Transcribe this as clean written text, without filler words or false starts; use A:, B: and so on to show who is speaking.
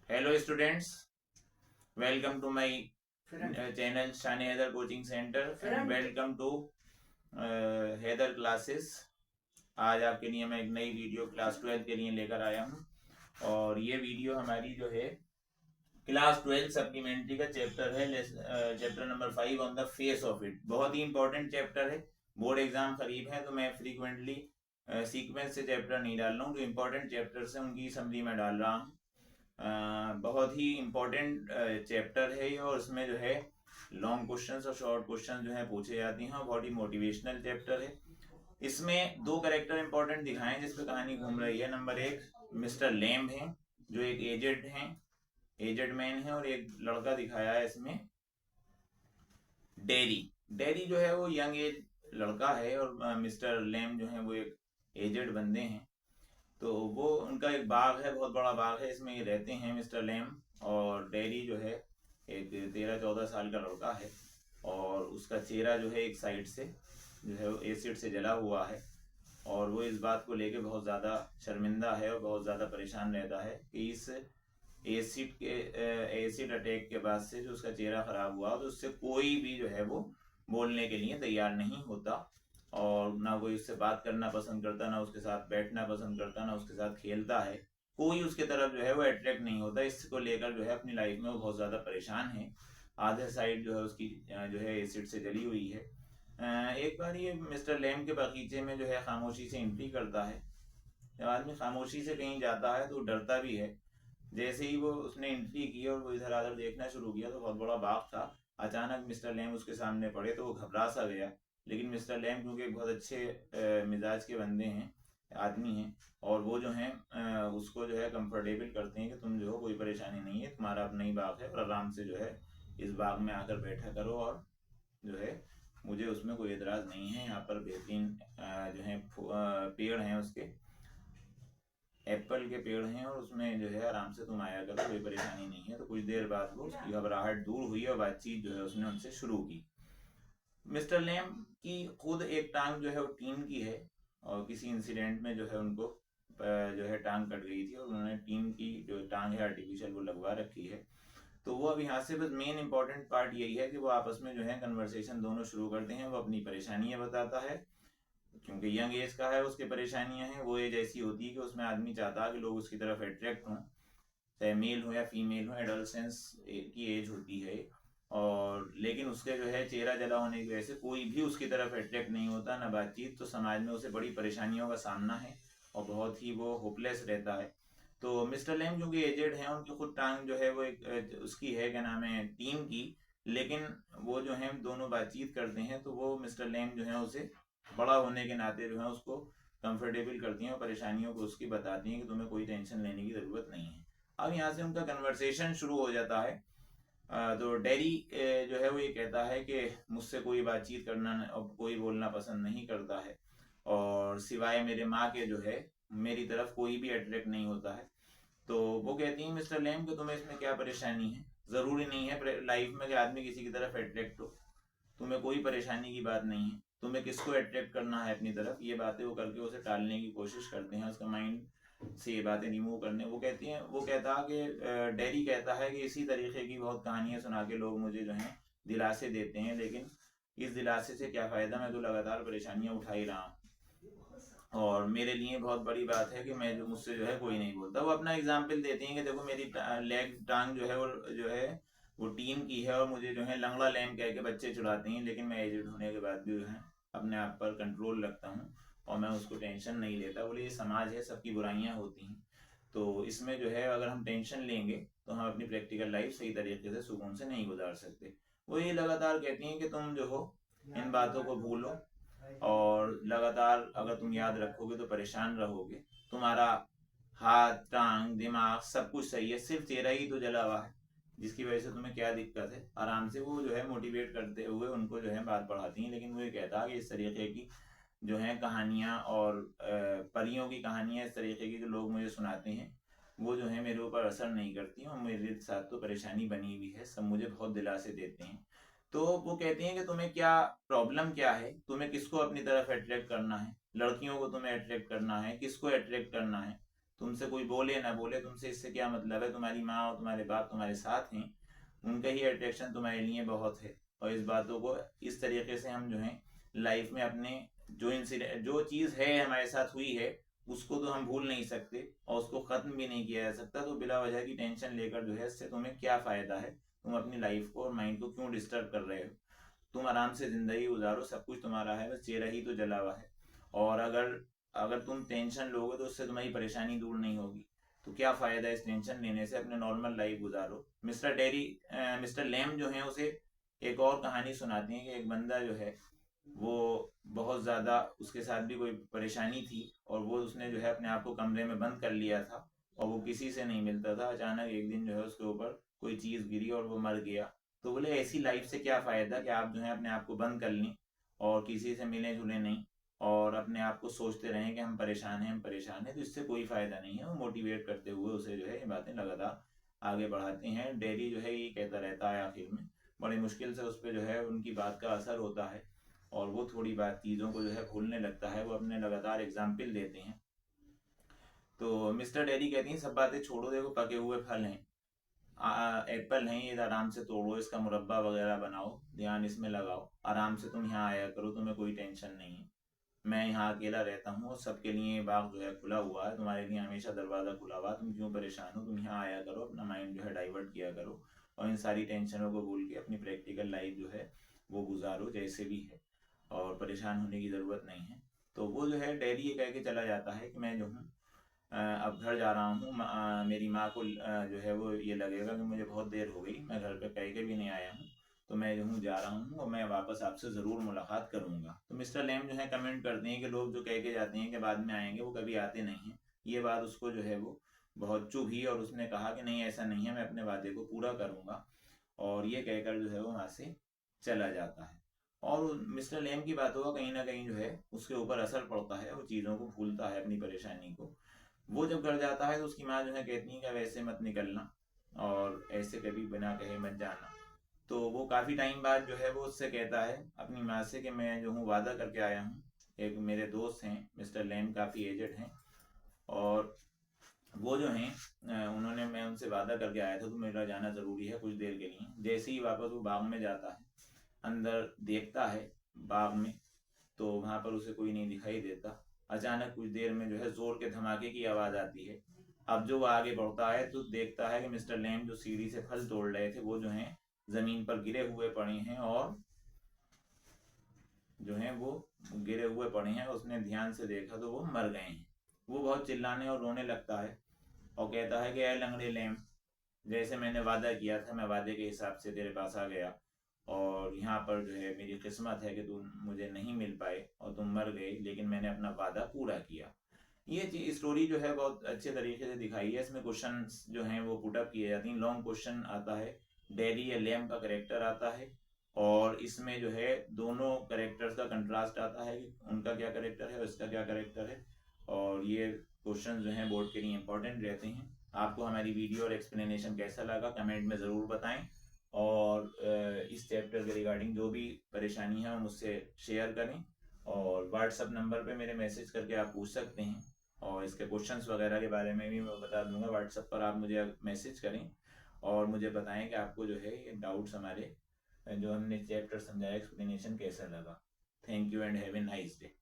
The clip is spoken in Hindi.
A: Hello students, welcome to my channel Shani Heather Coaching Center and welcome to Heather Classes। आज आपके लिए मैं एक नई वीडियो क्लास 12 के लिए लेकर आया हूँ और ये वीडियो हमारी जो है क्लास 12 सप्लीमेंट्री का चैप्टर है, chapter number 5 on the face of it. बहुत ही इंपॉर्टेंट चैप्टर है, बोर्ड एग्जाम करीब है तो मैं फ्रीक्वेंटली सीक्वेंस से चैप्टर नहीं डाल रहा हूँ। जो इंपॉर्टेंट चैप्टर्स हैं उनकी समरी में डाल रहा हूँ। बहुत ही इम्पोर्टेंट चैप्टर है ये और उसमें जो है लॉन्ग क्वेश्चंस और शॉर्ट क्वेश्चन जो है पूछे जाते हैं और बहुत ही मोटिवेशनल चैप्टर है। इसमें दो कैरेक्टर इंपॉर्टेंट दिखाएं जिस पे कहानी घूम रही है। नंबर एक मिस्टर लैम्ब है जो एक एजेड मैन है और एक लड़का दिखाया है इसमें डेरी। डेरी जो है वो यंग एज लड़का है और मिस्टर लैम्ब जो है वो एक एजेड बंदे हैं। तो वो उनका एक बाग है, बहुत बड़ा बाग है, इसमें ये रहते हैं मिस्टर लैम। और डेरी जो है एक 13-14 साल का लड़का है और उसका चेहरा जो है एक साइड से जो है वो एसिड से जला हुआ है और वो इस बात को लेके बहुत ज़्यादा शर्मिंदा है और बहुत ज़्यादा परेशान रहता है कि इस एसिड अटैक के बाद से जो उसका चेहरा खराब हुआ तो उससे कोई भी जो है वो बोलने के लिए तैयार नहीं होता और ना कोई उससे बात करना पसंद करता, ना उसके साथ बैठना पसंद करता, ना उसके साथ खेलता है। कोई उसके तरफ जो है वो अट्रैक्ट नहीं होता। इसको लेकर जो है अपनी लाइफ में वो बहुत ज़्यादा परेशान है। आधे साइड जो है उसकी जो है एसिड से जली हुई है। एक बार ये मिस्टर लैम के बगीचे में जो है खामोशी से एंट्री करता है। जब आदमी खामोशी से कहीं जाता है तो डरता भी है। जैसे ही वो उसने एंट्री की और वो इधर उधर देखना शुरू किया तो बहुत बड़ा बाग था। अचानक मिस्टर लैम उसके सामने पड़े तो वो घबरा सा गया। लेकिन मिस्टर लैम क्योंकि बहुत अच्छे मिजाज के बंदे हैं, आदमी हैं, और वो जो हैं उसको जो है कंफर्टेबल करते हैं कि तुम जो हो कोई परेशानी नहीं है, तुम्हारा अपना ही बाग है और आराम से जो है इस बाग में आकर बैठा करो और जो है मुझे उसमें कोई एतराज़ नहीं है। यहाँ पर बेहतरीन जो है पेड़ हैं, उसके एप्पल के पेड़ हैं और उसमें जो है आराम से तुम आया करो, कोई परेशानी नहीं है। तो कुछ देर बाद वो उसकी घबराहट दूर हुई और बातचीत जो है उसने उनसे शुरू की। मिस्टर लेम की खुद एक टांग जो है वो टीन की है और किसी इंसिडेंट में जो है उनको जो है टांग कट गई थी और उन्होंने टीन की जो टांग है आर्टिफिशियल वो लगवा रखी है। तो वो अब यहाँ से बस मेन इंपॉर्टेंट पार्ट यही है कि वो आपस में जो है कन्वर्सेशन दोनों शुरू करते हैं। वो अपनी परेशानियां बताता है क्योंकि यंग एज का है, उसकी परेशानियां हैं। वो एज ऐसी होती है कि उसमें आदमी चाहता है कि लोग उसकी तरफ अट्रैक्ट हों, चाहे मेल हो या फीमेल हो। एडोलसेंस की एज होती है और लेकिन उसके जो है चेहरा जला होने की वजह से कोई भी उसकी तरफ अट्रैक्ट नहीं होता, ना बातचीत। तो समाज में उसे बड़ी परेशानियों का सामना है और बहुत ही वो होपलेस रहता है। तो मिस्टर लेम क्योंकि एजेड हैं, उनकी खुद टांग जो है वो एक उसकी है, क्या नाम है, टीम की। लेकिन वो जो है दोनों बातचीत करते हैं तो वो मिस्टर लेम जो है उसे बड़ा होने के नाते जो है उसको कंफर्टेबल करती हैं और परेशानियों को उसकी बताती हैं कि तुम्हें कोई टेंशन लेने की ज़रूरत नहीं है। अब यहाँ से उनका कन्वर्सेशन शुरू हो जाता है। तो डेरी जो है वो ये कहता है कि मुझसे कोई बातचीत करना और कोई बोलना पसंद नहीं करता है और सिवाय मेरे माँ के जो है मेरी तरफ कोई भी अट्रैक्ट नहीं होता है। तो वो कहती है मिस्टर लेम कि तुम्हें इसमें क्या परेशानी है। ज़रूरी नहीं है लाइफ में कि आदमी किसी की तरफ अट्रैक्ट हो, तुम्हें कोई परेशानी की बात नहीं है। तुम्हें किसको अट्रैक्ट करना है अपनी तरफ, ये बातें वो करके उसे टालने की कोशिश करते हैं, उसका माइंड से ये बातें रिमूव करने। वो कहती हैं, वो कहता कि डेरी कहता है कि इसी तरीके की बहुत कहानियां सुना के लोग मुझे जो है दिलासे देते हैं, लेकिन इस दिलासे से क्या फ़ायदा, मैं तो लगातार परेशानियां उठा ही रहा हूँ और मेरे लिए बहुत बड़ी बात है कि मैं जो मुझसे जो है कोई नहीं बोलता। वो अपना एग्जाम्पल देती हैं कि देखो मेरी लेग टांग जो है वो जो है वो टीन की है और मुझे जो है लंगड़ा लैम कह के बच्चे चुराते हैं, लेकिन मैं एजेड होने के बाद भी जो है अपने आप पर कंट्रोल रखता हूँ और मैं उसको टेंशन नहीं लेता। बोले ये समाज है, सबकी बुराइयाँ होती हैं, तो इसमें जो है अगर हम टेंशन लेंगे तो हम अपनी प्रैक्टिकल लाइफ सही तरीके से सुकून से नहीं गुजार सकते। वो ये लगातार कहती हैं कि तुम जो हो इन बातों को भूलो और लगातार अगर तुम याद रखोगे तो परेशान रहोगे। तुम्हारा हाथ टांग दिमाग सब कुछ सही है, सिर्फ चेहरा ही तो जला हुआ है, जिसकी वजह से तुम्हें क्या दिक्कत है। आराम से वो जो है मोटिवेट करते हुए उनको जो है बात बढ़ाती हैं। लेकिन वो ये कहता है कि इस तरीके की जो है कहानियाँ और परियों की कहानियाँ इस तरीके की जो लोग मुझे सुनाते हैं वो जो है मेरे ऊपर असर नहीं करती और मेरे साथ तो परेशानी बनी हुई है, सब मुझे बहुत दिलासे देते हैं। तो वो कहती हैं कि तुम्हें क्या प्रॉब्लम क्या है, तुम्हें किसको अपनी तरफ अट्रैक्ट करना है, लड़कियों को तुम्हें अट्रैक्ट करना है, किसको अट्रैक्ट करना है। तुमसे कोई बोले ना बोले, तुमसे इससे क्या मतलब है, तुम्हारी माँ और तुम्हारे बाप तुम्हारे साथ हैं, उनका ही अट्रैक्शन तुम्हारे लिए बहुत है। और इस बातों को इस तरीके से हम जो है लाइफ में अपने जो इंसिडेंट जो चीज़ है हमारे साथ हुई है उसको तो हम भूल नहीं सकते और उसको ख़त्म भी नहीं किया जा सकता। तो बिला वजह की टेंशन लेकर जो है इससे तुम्हें क्या फ़ायदा है, तुम अपनी लाइफ को और माइंड को क्यों डिस्टर्ब कर रहे हो। तुम आराम से ज़िंदगी गुजारो, सब कुछ तुम्हारा है, बस चेहरा ही तो जला हुआ है। और अगर अगर तुम टेंशन लोगे तो उससे तुम्हारी परेशानी दूर नहीं होगी। तो क्या फ़ायदा इस टेंशन लेने से, अपने नॉर्मल लाइफ गुजारो। मिस्टर लैम जो है उसे एक और कहानी सुनाती हैं कि एक बंदा जो है वो बहुत ज़्यादा, उसके साथ भी कोई परेशानी थी और वो उसने जो है अपने आप को कमरे में बंद कर लिया था और वो किसी से नहीं मिलता था। अचानक एक दिन जो है उसके ऊपर कोई चीज़ गिरी और वो मर गया। तो बोले ऐसी लाइफ से क्या फ़ायदा कि आप जो है अपने आप को बंद कर लें और किसी से मिले जुले नहीं और अपने आप को सोचते रहें कि हम परेशान हैं हम परेशान हैं। तो इससे कोई फ़ायदा नहीं है। वो मोटिवेट करते हुए उसे जो है ये बातें लगातार आगे बढ़ाते हैं। डेरी जो है ये कहता रहता है आखिर में, बड़ी मुश्किल से उस पर जो है उनकी बात का असर होता है और वो थोड़ी बात चीज़ों को जो है भूलने लगता है। वो अपने लगातार एग्जाम्पल देते हैं। तो मिस्टर डेरी कहती हैं सब बातें छोड़ो, देखो पके हुए फल हैं, एप्पल हैं, ये आराम से तोड़ो, इसका मुरब्बा वगैरह बनाओ, ध्यान इसमें लगाओ, आराम से तुम यहाँ आया करो, तुम्हें कोई टेंशन नहीं है। मैं यहाँ अकेला रहता हूँ और सबके लिए बाग जो है खुला हुआ है, तुम्हारे लिए हमेशा दरवाज़ा खुला हुआ है, तुम क्यों परेशान हो, तुम यहाँ आया करो, अपना माइंड जो है डाइवर्ट किया करो और इन सारी टेंशनों को भूल के अपनी प्रैक्टिकल लाइफ जो है वो गुजारो जैसे भी है, और परेशान होने की ज़रूरत नहीं है। तो वो जो है डैडी ये कह के चला जाता है कि मैं जो हूँ अब घर जा रहा हूँ, मेरी माँ को जो है वो ये लगेगा कि मुझे बहुत देर हो गई, मैं घर पे कह के भी नहीं आया हूँ, तो मैं जो हूँ जा रहा हूँ और मैं वापस आपसे ज़रूर मुलाकात करूँगा। तो मिस्टर लैम जो है कमेंट करते हैं कि लोग जो कह के जाते हैं कि बाद में आएंगे वो कभी आते नहीं हैं। ये बात उसको जो है वो बहुत चुभी और उसने कहा कि नहीं ऐसा नहीं है, मैं अपने वादे को पूरा करूँगा। और ये कहकर जो है वो वहाँ से चला जाता है। और मिस्टर लेम की बातों का कहीं ना कहीं जो है उसके ऊपर असर पड़ता है, वो चीज़ों को भूलता है, अपनी परेशानी को। वो जब घर जाता है तो उसकी माँ जो है कहती है कि वैसे मत निकलना और ऐसे कभी बिना कहे मत जाना। तो वो काफ़ी टाइम बाद जो है वो उससे कहता है अपनी माँ से कि मैं जो हूँ वादा करके आया हूँ, एक मेरे दोस्त हैं मिस्टर लेम, काफ़ी एजेड हैं और वो जो हैं उन्होंने, मैं उनसे वादा करके आया था तो मेरा जाना ज़रूरी है कुछ देर के लिए। जैसे ही वापस वो बाग में जाता है, अंदर देखता है बाग में, तो वहां पर उसे कोई नहीं दिखाई देता। अचानक कुछ देर में जो है जोर के धमाके की आवाज आती है। अब जो वो आगे बढ़ता है तो देखता है कि मिस्टर लैम जो सीढ़ी से फल तोड़ रहे थे वो जो है जमीन पर गिरे हुए पड़े हैं और जो है वो गिरे हुए पड़े हैं। उसने ध्यान से देखा तो वो मर गए हैं। वो बहुत चिल्लाने और रोने लगता है और कहता है कि ऐ लंगड़े लैम, जैसे मैंने वादा किया था मैं वादे के हिसाब से तेरे पास आ गया और यहाँ पर जो है मेरी किस्मत है कि तुम मुझे नहीं मिल पाए और तुम मर गए, लेकिन मैंने अपना वादा पूरा किया। ये स्टोरी जो है बहुत अच्छे तरीके से दिखाई है। इसमें क्वेश्चन जो हैं वो पुटअप किए जाते हैं, लॉन्ग क्वेश्चन आता है, डेरी या लेम का करेक्टर आता है और इसमें जो है दोनों करेक्टर्स का कंट्रास्ट आता है कि उनका क्या करेक्टर है और इसका क्या करेक्टर है। और ये क्वेश्चन जो हैं बोर्ड के लिए इंपॉर्टेंट रहते हैं। आपको हमारी वीडियो और एक्सप्लेनेशन कैसा लगा कमेंट में ज़रूर बताएं और इस चैप्टर के रिगार्डिंग जो भी परेशानी है मुझसे शेयर करें और व्हाट्सअप नंबर पे मेरे मैसेज करके आप पूछ सकते हैं और इसके क्वेश्चंस वगैरह के बारे में भी मैं बता दूंगा। व्हाट्सएप पर आप मुझे मैसेज करें और मुझे बताएं कि आपको जो है ये डाउट्स हमारे जो हमने चैप्टर समझाया एक्सप्लेनेशन कैसा लगा। Thank you and have a nice day.